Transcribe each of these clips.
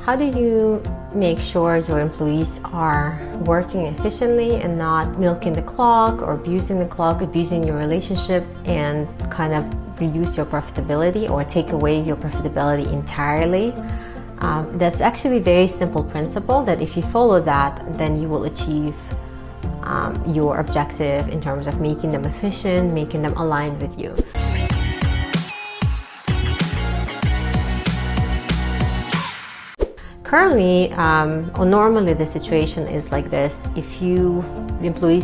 how do you make sure your employees are working efficiently and not milking the clock or abusing the clock, abusing your relationship, and kind of reduce your profitability or take away your profitability entirely? That's actually a very simple principle that if you follow that, then you will achieve your objective in terms of making them efficient, making them aligned with you. Currently, or normally the situation is like this. If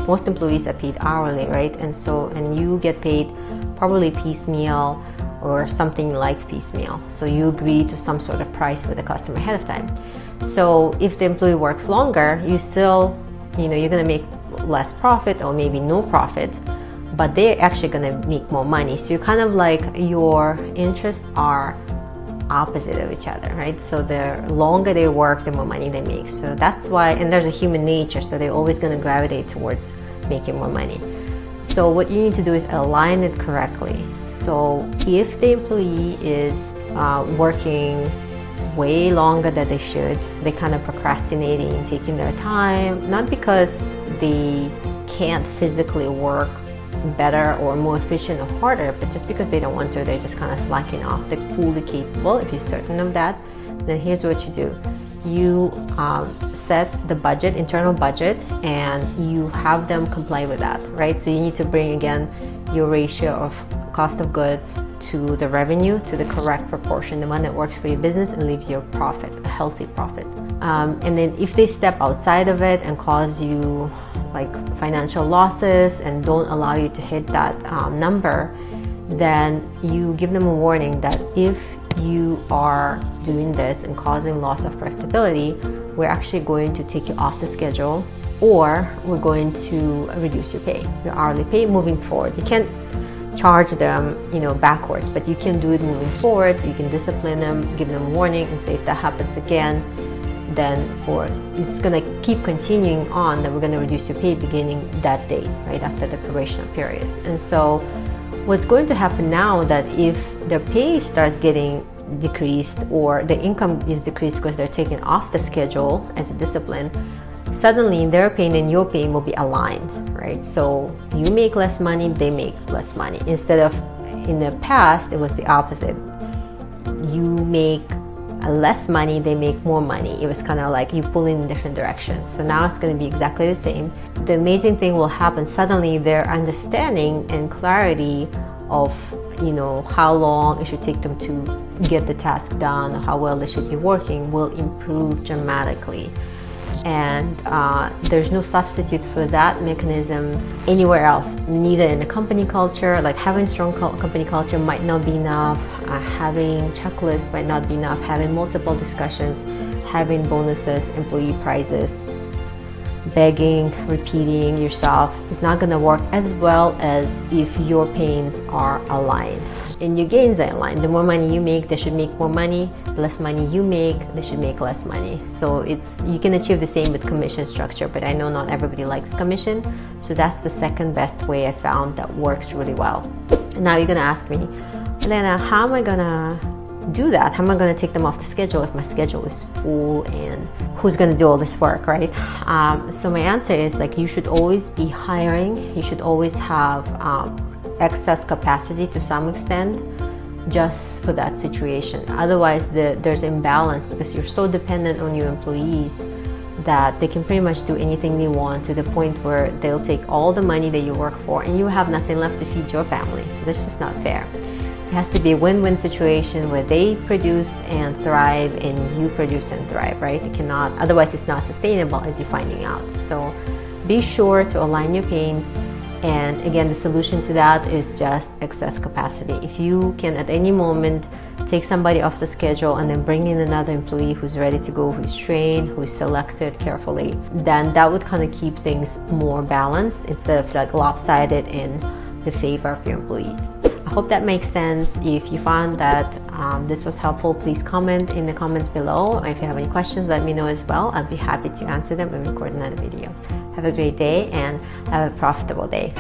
most employees are paid hourly, right? And you get paid probably piecemeal or something like piecemeal. So you agree to some sort of price with the customer ahead of time. So if the employee works longer, you're gonna make less profit or maybe no profit, but they're actually gonna make more money. So you're kind of like your interests are opposite of each other, right? So the longer they work, the more money they make. So that's why, and there's a human nature, so they're always going to gravitate towards making more money. So what you need to do is align it correctly. So if the employee is working way longer than they should, they're kind of procrastinating, taking their time, not because they can't physically work better or more efficient or harder, but just because they don't want to, they're just kind of slacking off. They're fully capable. If you're certain of that, then here's what you do. You set the budget, internal budget, and you have them comply with that, right? So you need to bring again your ratio of cost of goods to the revenue to the correct proportion, the one that works for your business and leaves you a profit, a healthy profit. And then if they step outside of it and cause you like financial losses and don't allow you to hit that number, then you give them a warning that if you are doing this and causing loss of profitability, we're actually going to take you off the schedule, or we're going to reduce your pay, your hourly pay moving forward. You can't charge them, backwards, but you can do it moving forward. You can discipline them, give them a warning, and say if that happens again, or it's going to keep continuing on, then we're going to reduce your pay beginning that date, right after the probational period. And so what's going to happen now that if their pay starts getting decreased or the income is decreased because they're taken off the schedule as a discipline, suddenly their pain and your pain will be aligned, right? So you make less money, they make less money. Instead of in the past, it was the opposite. You make less money, they make more money. It was kind of like you pull in different directions. So now it's going to be exactly the same. The amazing thing will happen. Suddenly their understanding and clarity of how long it should take them to get the task done, how well they should be working will improve dramatically. And there's no substitute for that mechanism anywhere else, neither in the company culture. Like having strong company culture might not be enough, having checklists might not be enough, having multiple discussions, having bonuses, employee prizes, begging, repeating yourself is not going to work as well as if your pains are aligned and your gains are aligned. The more money you make, they should make more money. The less money you make, they should make less money. So you can achieve the same with commission structure, but I know not everybody likes commission. So that's the second best way I found that works really well. And now you're going to ask me, Elena, how am I going to do that? How am I going to take them off the schedule if my schedule is full, and who's going to do all this work, right? So my answer is you should always be hiring. You should always have excess capacity to some extent just for that situation. Otherwise there's imbalance because you're so dependent on your employees that they can pretty much do anything they want, to the point where they'll take all the money that you work for and you have nothing left to feed your family. So that's just not fair. It has to be a win-win situation where they produce and thrive and you produce and thrive, right? It cannot, otherwise it's not sustainable, as you're finding out. So be sure to align your pains. And again, the solution to that is just excess capacity. If you can at any moment take somebody off the schedule and then bring in another employee who's ready to go, who's trained, who's selected carefully, then that would kind of keep things more balanced instead of lopsided in the favor of your employees. I hope that makes sense. If you found that this was helpful, please comment in the comments below. If you have any questions, let me know as well. I'll be happy to answer them and record another video. Have a great day and have a profitable day.